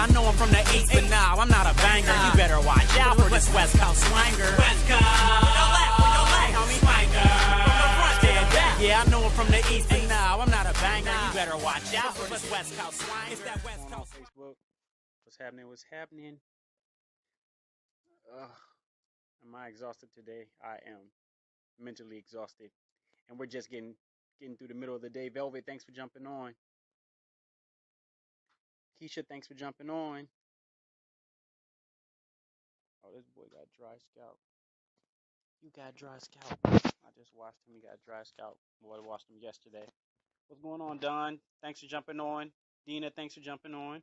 Yeah, I know I'm from the East, but nah, I'm not a banger. You better watch out for this West Coast swanger. West Coast, homie. Swanger. From the front to the back. Yeah, I know I'm from the East, but nah, I'm not a banger. You better watch out for this West Coast swanger. It's that West Coast. Facebook. What's happening? What's happening? Am I exhausted today? I am mentally exhausted, and we're just getting through the middle of the day. Velvet, thanks for jumping on. Keisha, thanks for jumping on. Oh, this boy got dry scalp. You got dry scalp. I just watched him. He got dry scalp. Boy, I watched him yesterday. What's going on, Don? Thanks for jumping on. Dina, thanks for jumping on.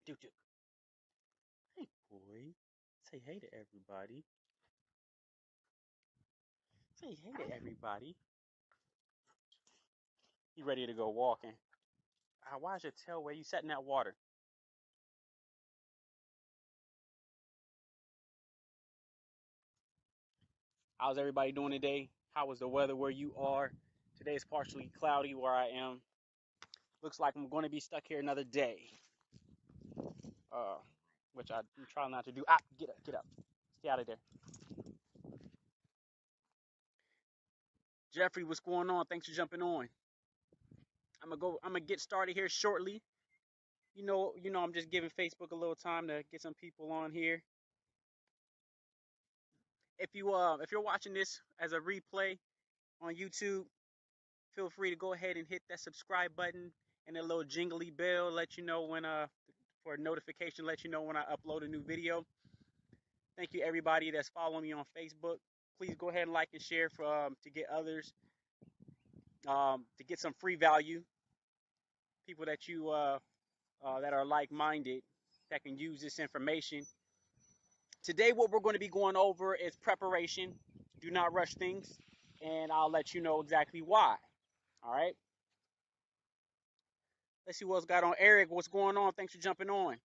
Dude. Hey, boy. Say hey to everybody. Say hey to everybody. You ready to go walking? Why's your tail where you sat in that water? How's everybody doing today? How was the weather where you are? Today is partially cloudy where I am. Looks like I'm going to be stuck here another day. Which I'm trying not to do. Get up. Stay out of there. Jeffrey, what's going on? Thanks for jumping on. I'm gonna get started here shortly. You know, I'm just giving Facebook a little time to get some people on here. If you're watching this as a replay on YouTube, feel free to go ahead and hit that subscribe button and a little jingly bell, let you know when for a notification, let you know when I upload a new video. Thank you everybody that's following me on Facebook. Please go ahead and like and share for to get others to get some free value. People that you that are like-minded that can use this information. Today, what we're going to be going over is preparation. Do not rush things, and I'll let you know exactly why. All right. Let's see what's got on. Eric, what's going on? Thanks for jumping on.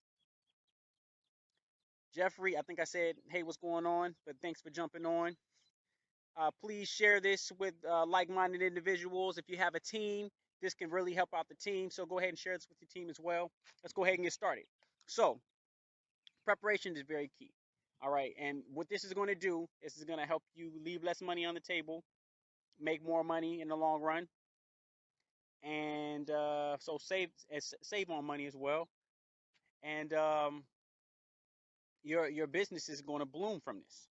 Jeffrey, I think I said, hey, what's going on? But thanks for jumping on. Please share this with like-minded individuals. If you have a team, this can really help out the team. So go ahead and share this with your team as well. Let's go ahead and get started. So preparation is very key. All right. And what this is going to do is going to help you leave less money on the table, make more money in the long run. And so save on money as well. And your business is going to bloom from this.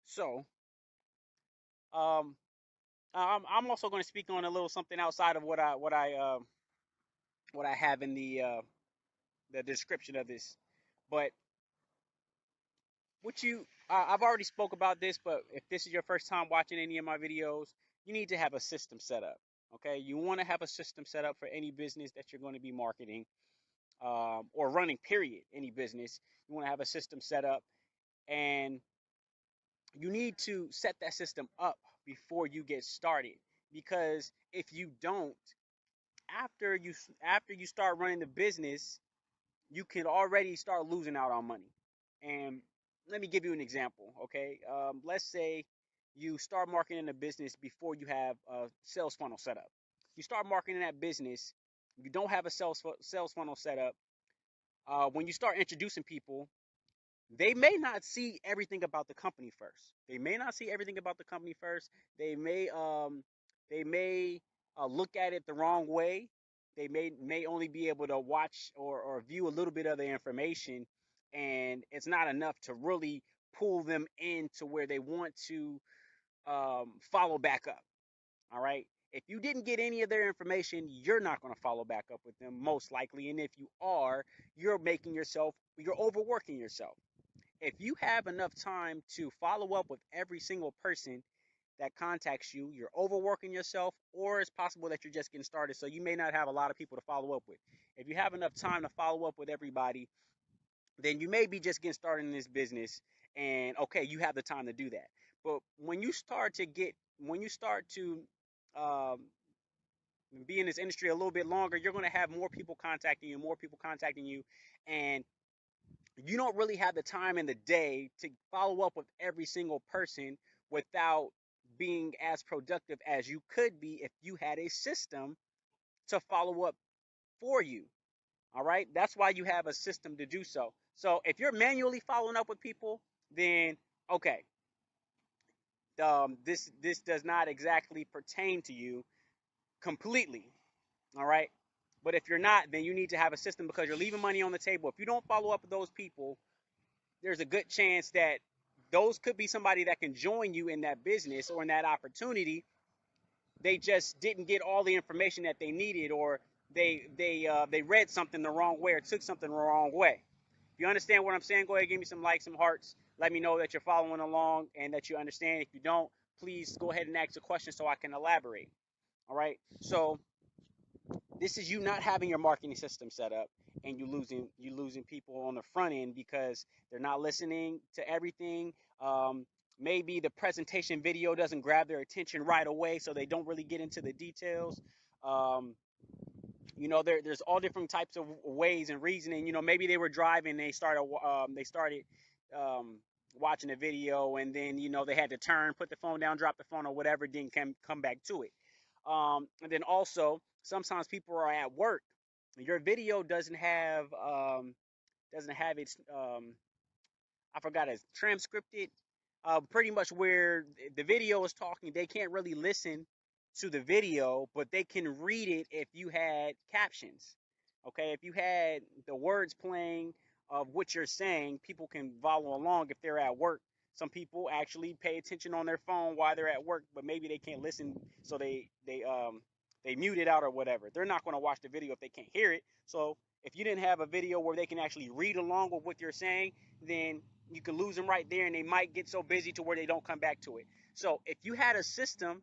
So I'm also going to speak on a little something outside of what I have in the description of this. But I've already spoke about this, but if this is your first time watching any of my videos, you need to have a system set up. Okay, you want to have a system set up for any business that you're going to be marketing or running. Period. Any business, you want to have a system set up, and you need to set that system up before you get started. Because if you don't, after you start running the business, you can already start losing out on money. And let me give you an example. Okay, let's say you start marketing a business before you have a sales funnel set up. You start marketing that business, you don't have a sales funnel set up. When you start introducing people, they may not see everything about the company first. They may look at it the wrong way. They may only be able to watch or view a little bit of the information, and it's not enough to really pull them into where they want to follow back up. All right. If you didn't get any of their information, you're not going to follow back up with them, most likely. And if you are, you're overworking yourself. If you have enough time to follow up with every single person that contacts you, you're overworking yourself, or it's possible that you're just getting started, so you may not have a lot of people to follow up with. If you have enough time to follow up with everybody, then you may be just getting started in this business, and okay, you have the time to do that. But when you start to be in this industry a little bit longer, you're going to have more people contacting you, and you don't really have the time in the day to follow up with every single person without being as productive as you could be if you had a system to follow up for you. All right. That's why you have a system to do so. So if you're manually following up with people, then okay, this does not exactly pertain to you completely. All right. But if you're not, then you need to have a system because you're leaving money on the table. If you don't follow up with those people, there's a good chance that those could be somebody that can join you in that business or in that opportunity. They just didn't get all the information that they needed, or they read something the wrong way or took something the wrong way. If you understand what I'm saying, go ahead and give me some likes, some hearts. Let me know that you're following along and that you understand. If you don't, please go ahead and ask a question so I can elaborate. All right. So this is you not having your marketing system set up, and you losing people on the front end because they're not listening to everything. Maybe the presentation video doesn't grab their attention right away, so they don't really get into the details. um, there's all different types of ways and reasoning. Maybe they were driving, they started um, watching a video, and then they had to turn, put the phone down, drop the phone, or whatever, didn't come back to it. And then also sometimes people are at work. Your video doesn't have its I forgot, it's transcripted. Pretty much where the video is talking, they can't really listen to the video, but they can read it if you had captions. Okay, if you had the words playing of what you're saying, people can follow along if they're at work. Some people actually pay attention on their phone while they're at work, but maybe they can't listen, so they mute it out or whatever. They're not going to watch the video if they can't hear it. So if you didn't have a video where they can actually read along with what you're saying, then you can lose them right there, and they might get so busy to where they don't come back to it. So if you had a system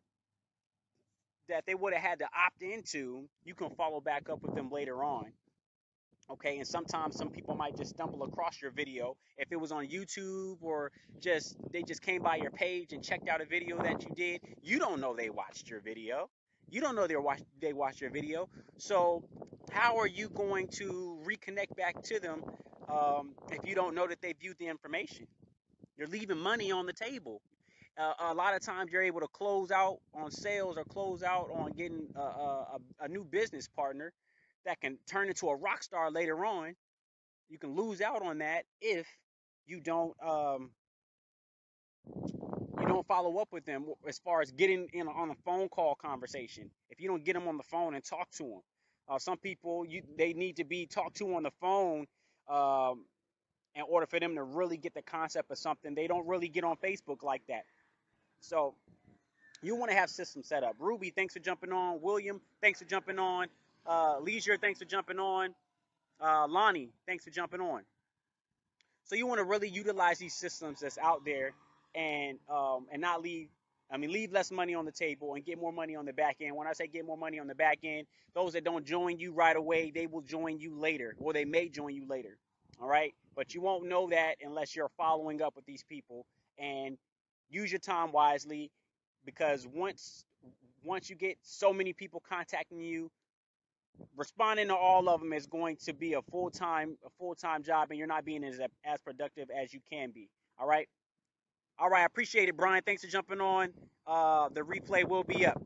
that they would have had to opt into, you can follow back up with them later on. Okay, and sometimes some people might just stumble across your video if it was on YouTube, or they just came by your page and checked out a video that you did. You don't know they watched your video. You don't know they watched your video. So how are you going to reconnect back to them if you don't know that they viewed the information? You're leaving money on the table. A lot of times you're able to close out on sales or close out on getting a new business partner that can turn into a rock star later on. You can lose out on that if you don't follow up with them as far as getting in on a phone call conversation. If you don't get them on the phone and talk to them, some people they need to be talked to on the phone um, in order for them to really get the concept of something. They don't really get on Facebook like that. So you want to have systems set up. Ruby, thanks for jumping on. William, thanks for jumping on. Leisure, thanks for jumping on. Lonnie, thanks for jumping on. So you want to really utilize these systems that's out there, and not leave less money on the table and get more money on the back end. When I say get more money on the back end, those that don't join you right away, they will join you later, or they may join you later. All right, but you won't know that unless you're following up with these people, and use your time wisely, because once you get so many people contacting you, responding to all of them is going to be a full-time job, and you're not being as productive as you can be. All right, I appreciate it, Brian. Thanks for jumping on. The replay will be up.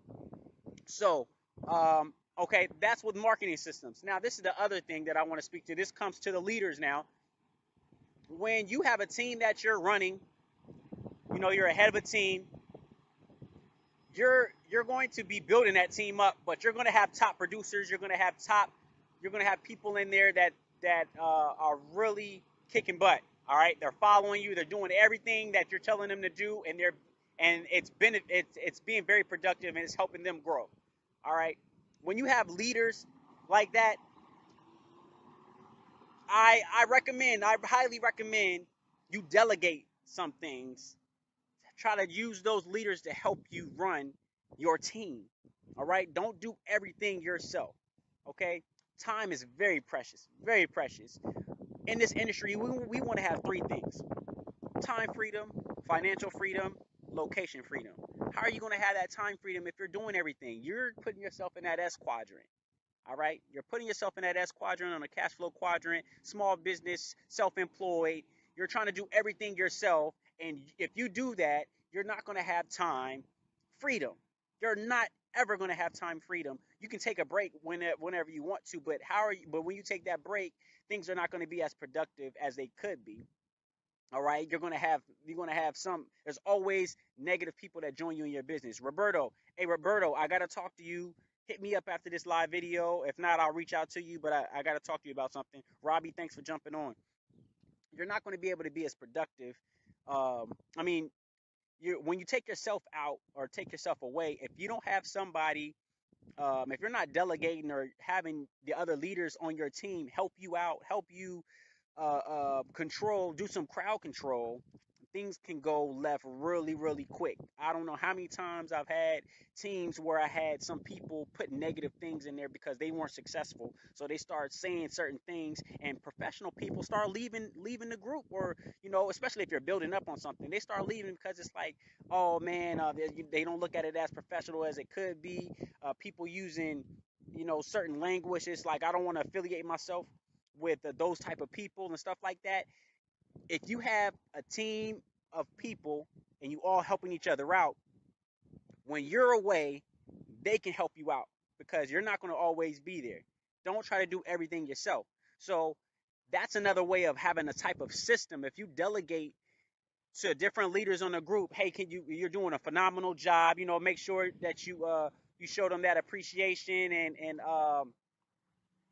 So okay, that's with marketing systems. Now this is the other thing that I want to speak to. This comes to the leaders now. When you have a team that you're running, you're ahead of a team, you're going to be building that team up, but you're going to have top producers. You're going to have people in there that are really kicking butt. All right, they're following you. They're doing everything that you're telling them to do, and it's being very productive, and it's helping them grow. All right, when you have leaders like that, I highly recommend you delegate some things. Try to use those leaders to help you run your team. All right, don't do everything yourself. Okay, time is very precious, very precious. In this industry, we want to have three things: time freedom, financial freedom, location freedom. How are you going to have that time freedom if you're doing everything? You're putting yourself in that S quadrant. All right, you're putting yourself in that S quadrant, on a cash flow quadrant, small business, self-employed. You're trying to do everything yourself, and if you do that, you're not going to have time freedom. You're not ever going to have time freedom. You can take a break whenever you want to, but but when you take that break, things are not going to be as productive as they could be. All right, you're gonna have some. There's always negative people that join you in your business. Roberto, hey Roberto, I gotta talk to you. Hit me up after this live video. If not, I'll reach out to you. But I gotta talk to you about something. Robbie, thanks for jumping on. You're not going to be able to be as productive. I mean, when you take yourself out or take yourself away, if you don't have somebody, if you're not delegating or having the other leaders on your team help you out, help you do some crowd control, things can go left really, really quick. I don't know how many times I've had teams where I had some people put negative things in there because they weren't successful. So they start saying certain things, and professional people start leaving the group, or especially if you're building up on something, they start leaving because it's like, oh man, they don't look at it as professional as it could be. People using certain language. It's like I don't want to affiliate myself with those type of people and stuff like that. If you have a team of people and you all helping each other out, when you're away, they can help you out because you're not going to always be there. Don't try to do everything yourself. So that's another way of having a type of system. If you delegate to different leaders on the group, hey, you're doing a phenomenal job. Make sure that you show them that appreciation and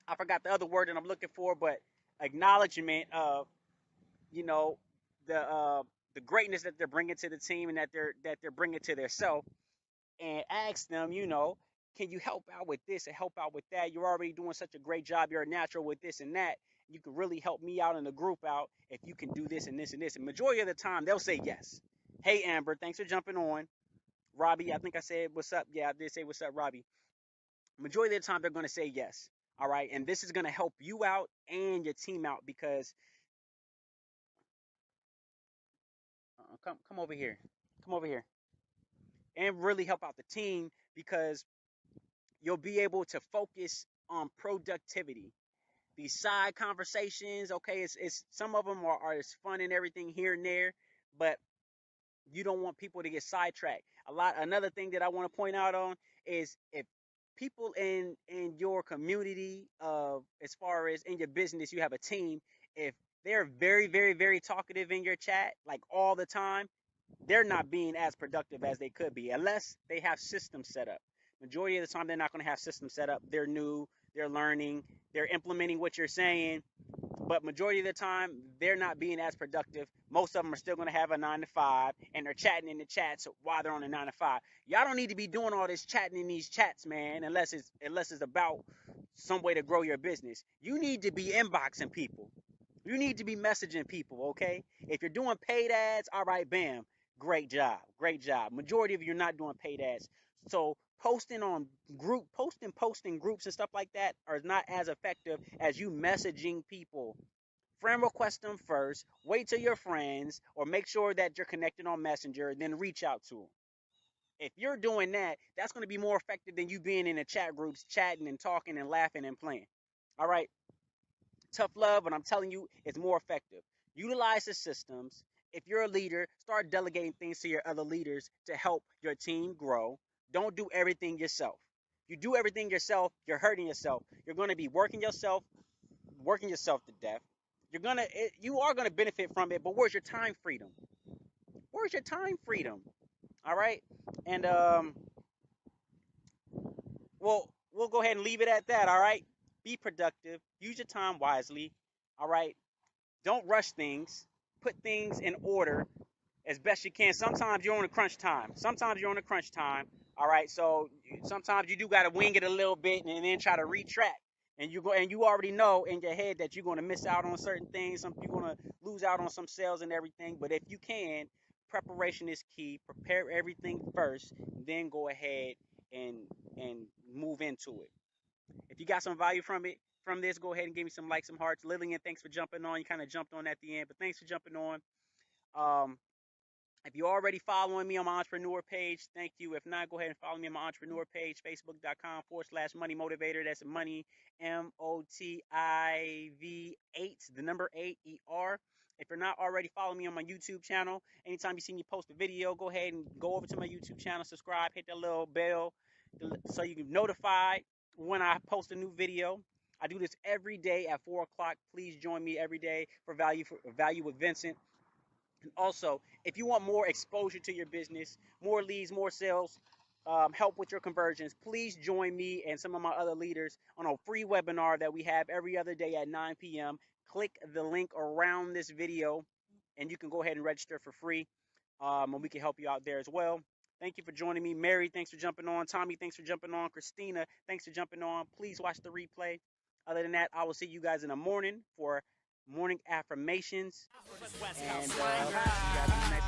I forgot the other word that I'm looking for, but acknowledgement of you know the uh, the greatness that they're bringing to the team and that they're bringing to their self, and ask them, can you help out with this and help out with that? You're already doing such a great job. You're a natural with this and that. You can really help me out and the group out if you can do this and this and this. And majority of the time, they'll say yes. Hey, Amber, thanks for jumping on. Robbie, I think I said what's up. Yeah, I did say what's up, Robbie. Majority of the time, they're going to say yes. All right, and this is going to help you out and your team out because come over here, come over here, and really help out the team because you'll be able to focus on productivity. These side conversations, okay, it's some of them are as fun and everything here and there, but you don't want people to get sidetracked. Another thing that I want to point out on is if people in your community, as far as in your business, you have a team. If they're very, very, very talkative in your chat, like all the time, they're not being as productive as they could be unless they have systems set up. Majority of the time, they're not going to have systems set up. They're new, they're learning, they're implementing what you're saying, but majority of the time, they're not being as productive. Most of them are still going to have a 9 to 5, and they're chatting in the chats while they're on a 9 to 5. Y'all don't need to be doing all this chatting in these chats, man, unless it's about some way to grow your business. You need to be inboxing people. You need to be messaging people, okay? If you're doing paid ads, all right, bam, great job, great job. Majority of you are not doing paid ads, so posting groups and stuff like that are not as effective as you messaging people. Friend request them first, wait till you're friends, or make sure that you're connected on Messenger, and then reach out to them. If you're doing that, that's going to be more effective than you being in the chat groups, chatting and talking and laughing and playing. All right, tough love, but I'm telling you, it's more effective. Utilize the systems. If you're a leader, start delegating things to your other leaders to help your team grow. Don't do everything yourself. If you do everything yourself, you're hurting yourself. You're going to be working yourself to death. You are gonna benefit from it, but where's your time freedom? Where's your time freedom? All right, and we'll go ahead and leave it at that. All right, be productive. Use your time wisely. All right, don't rush things. Put things in order as best you can. Sometimes you're on a crunch time. All right, so sometimes you do got to wing it a little bit and then try to retract. And you already know in your head that you're going to miss out on certain things. You're going to lose out on some sales and everything. But if you can, preparation is key. Prepare everything first, then go ahead and move into it. If you got some value from this, go ahead and give me some likes, some hearts. Lillian, thanks for jumping on. You kind of jumped on at the end, but thanks for jumping on. If you're already following me on my entrepreneur page, thank you. If not, go ahead and follow me on my entrepreneur page, facebook.com/money motivator. That's money, MOTIV8, the number 8, ER. If you're not already following me on my YouTube channel, anytime you see me post a video, go ahead and go over to my YouTube channel, subscribe, hit that little bell. so you can be notified when I post a new video. I do this every day at 4 o'clock. Please join me every day for value with Vincent. And also, if you want more exposure to your business, more leads, more sales, help with your conversions, please join me and some of my other leaders on a free webinar that we have every other day at 9 p.m. Click the link around this video and you can go ahead and register for free. And we can help you out there as well. Thank you for joining me. Mary, thanks for jumping on. Tommy, thanks for jumping on. Christina, thanks for jumping on. Please watch the replay. Other than that, I will see you guys in the morning for morning affirmations. And see you guys in the next